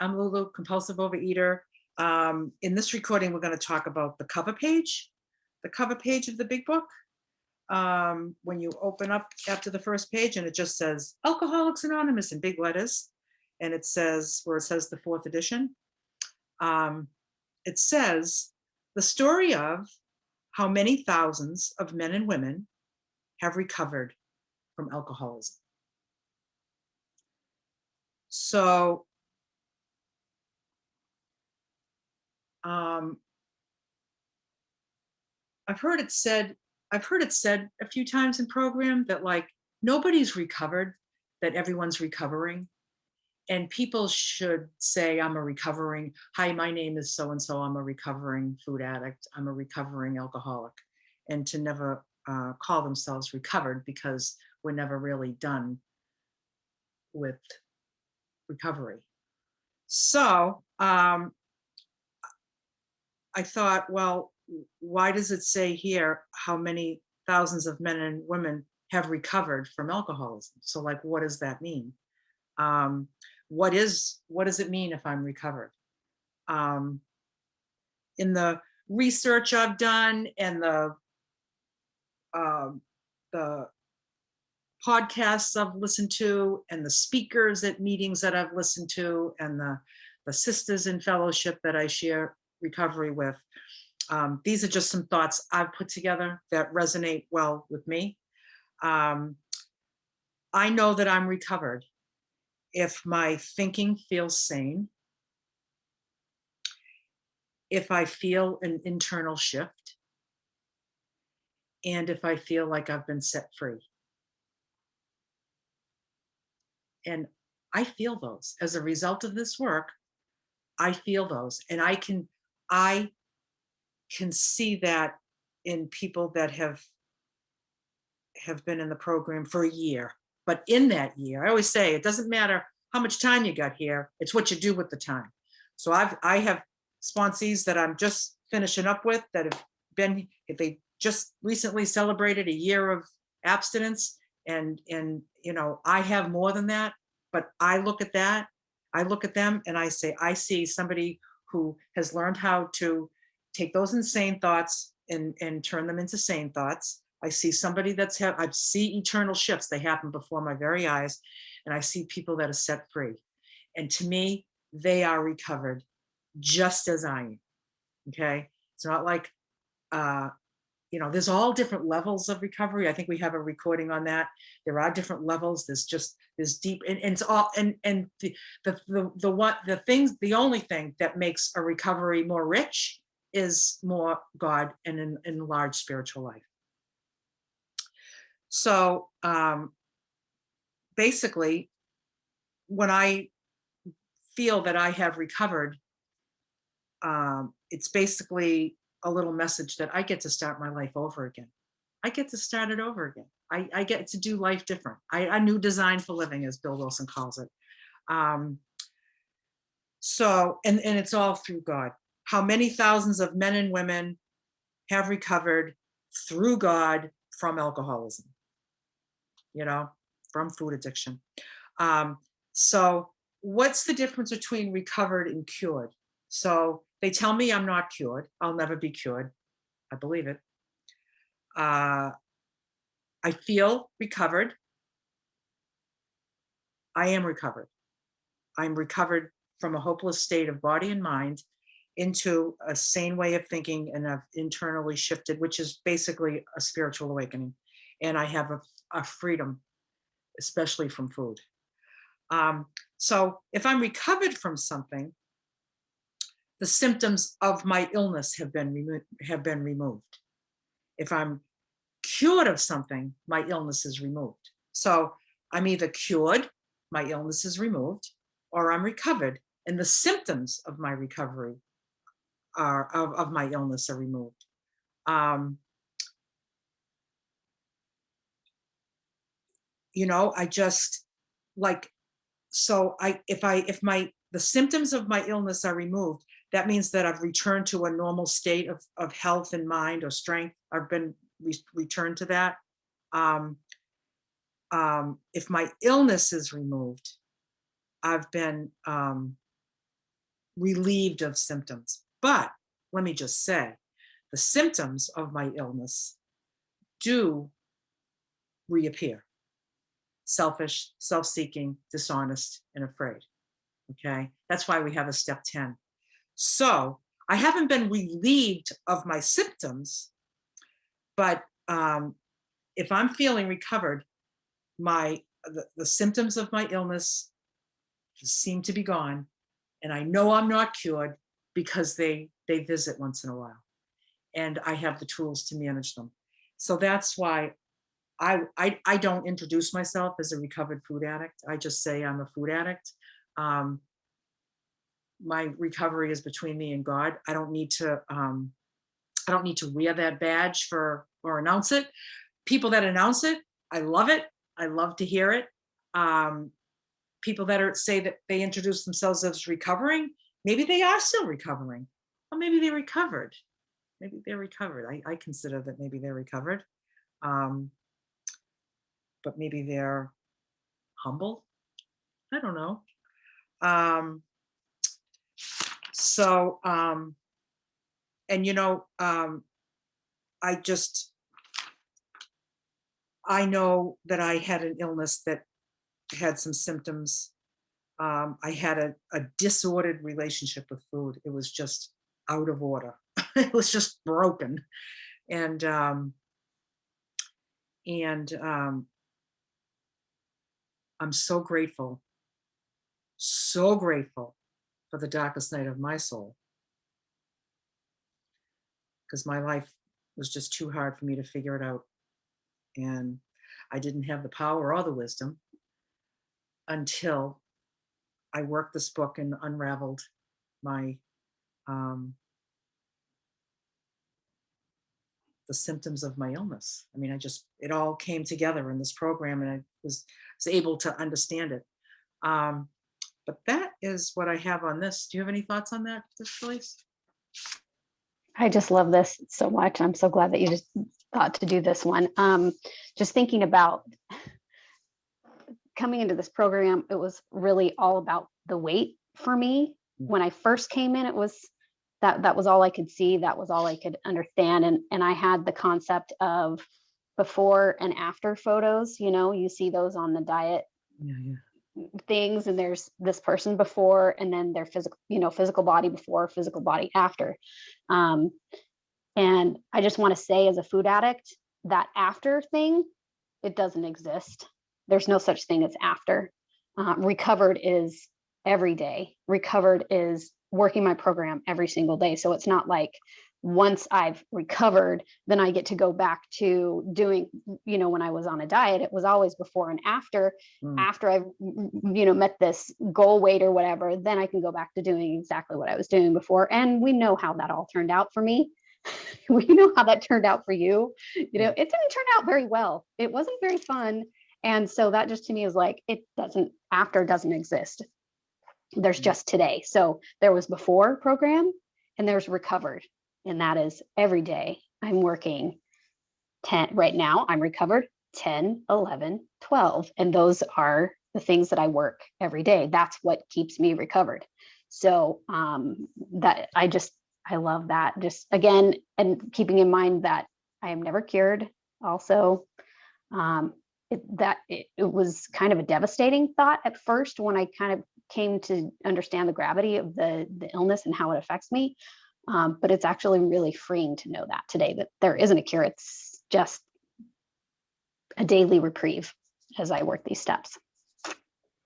I'm Lulu, compulsive overeater. In this recording, we're going to talk about the cover page of the big book. When you open up after the first page, and it just says Alcoholics Anonymous in big letters, and it says, where it says the fourth edition, it says the story of how many thousands of men and women have recovered from alcoholism. So I've heard it said a few times in program that like nobody's recovered, that everyone's recovering. And people should say, hi, my name is so and so, I'm a recovering food addict, I'm a recovering alcoholic, and to never call themselves recovered, because we're never really done with recovery. So I thought, well, why does it say here how many thousands of men and women have recovered from alcoholism? So like, what does that mean? What does it mean if I'm recovered? In the research I've done and the podcasts I've listened to and the speakers at meetings that I've listened to and the sisters in fellowship that I share recovery with, these are just some thoughts I've put together that resonate well with me. I know that I'm recovered if my thinking feels sane, if I feel an internal shift, and if I feel like I've been set free. And I feel those as a result of this work. I feel those, and I can see that in people that have been in the program for a year. But in that year, I always say it doesn't matter how much time you got here, it's what you do with the time. So I have sponsees that I'm just finishing up with that have been, they just recently celebrated a year of abstinence, and you know, I have more than that, but I look at that, I look at them and I say, I see somebody who has learned how to take those insane thoughts and turn them into sane thoughts. I see somebody I see eternal shifts. They happen before my very eyes. And I see people that are set free. And to me, they are recovered just as I am. Okay. It's not like, you know, there's all different levels of recovery. I think we have a recording on that. There are different levels. There's deep, and it's all, and the only thing that makes a recovery more rich is more God and an enlarged spiritual life. So basically, when I feel that I have recovered, it's basically a little message that I get to start my life over again. I get to start it over again. I get to do life different. A new design for living, as Bill Wilson calls it. So, and it's all through God. How many thousands of men and women have recovered through God from alcoholism, you know, from food addiction. So what's the difference between recovered and cured? So they tell me I'm not cured. I'll never be cured. I believe it. I feel recovered. I am recovered. I'm recovered from a hopeless state of body and mind into a sane way of thinking, and I've internally shifted, which is basically a spiritual awakening. And I have a freedom, especially from food. So if I'm recovered from something, the symptoms of my illness have been removed. If I'm cured of something, my illness is removed. So I'm either cured, my illness is removed, or I'm recovered, and the symptoms of my recovery of my illness are removed. You know, I just like, so if the symptoms of my illness are removed, that means that I've returned to a normal state of health and mind or strength. I've been returned to that. If my illness is removed, I've been relieved of symptoms. But let me just say, the symptoms of my illness do reappear. Selfish, self-seeking, dishonest, and afraid. Okay, that's why we have a step 10. So I haven't been relieved of my symptoms, but if I'm feeling recovered, the symptoms of my illness seem to be gone, and I know I'm not cured because they visit once in a while, and I have the tools to manage them. So that's why I don't introduce myself as a recovered food addict. I just say I'm a food addict. My recovery is between me and God. I don't need to wear that badge or announce it. People that announce it, I love it. I love to hear it. People that say that they introduce themselves as recovering, maybe they are still recovering, or maybe they recovered. Maybe they're recovered. I consider that maybe they're recovered. But maybe they're humble. I don't know. And I know that I had an illness that had some symptoms. I had a disordered relationship with food. It was just out of order. It was just broken. And I'm so grateful for the darkest night of my soul, because my life was just too hard for me to figure it out. And I didn't have the power or the wisdom until I worked this book and unraveled my the symptoms of my illness. I mean, it all came together in this program, and I was able to understand it. But that is what I have on this. Do you have any thoughts on that, Joyce? I just love this so much. I'm so glad that you just thought to do this one. Just thinking about coming into this program, it was really all about the weight for me. When I first came in, it was that was all I could see. That was all I could understand. And I had the concept of before and after photos. You see those on the diet things, and there's this person before, and then their physical body before, physical body after. And I just want to say, as a food addict, that after thing, it doesn't exist. There's no such thing as after. Recovered is every day. Recovered is working my program every single day. So it's not like once I've recovered, then I get to go back to doing, when I was on a diet, it was always before and after. After I've, met this goal weight or whatever, then I can go back to doing exactly what I was doing before. And we know how that all turned out for me. We know how that turned out for you. It didn't turn out very well. It wasn't very fun. And so that just to me is like, after doesn't exist. There's just today. So there was before program and there's recovered. And that is every day I'm working 10. Right now I'm recovered 10, 11, 12. And those are the things that I work every day. That's what keeps me recovered. So that I love that. Just again, and keeping in mind that I am never cured. Also, it was kind of a devastating thought at first when I kind of came to understand the gravity of the illness and how it affects me. But it's actually really freeing to know that today, that there isn't a cure. It's just a daily reprieve as I work these steps.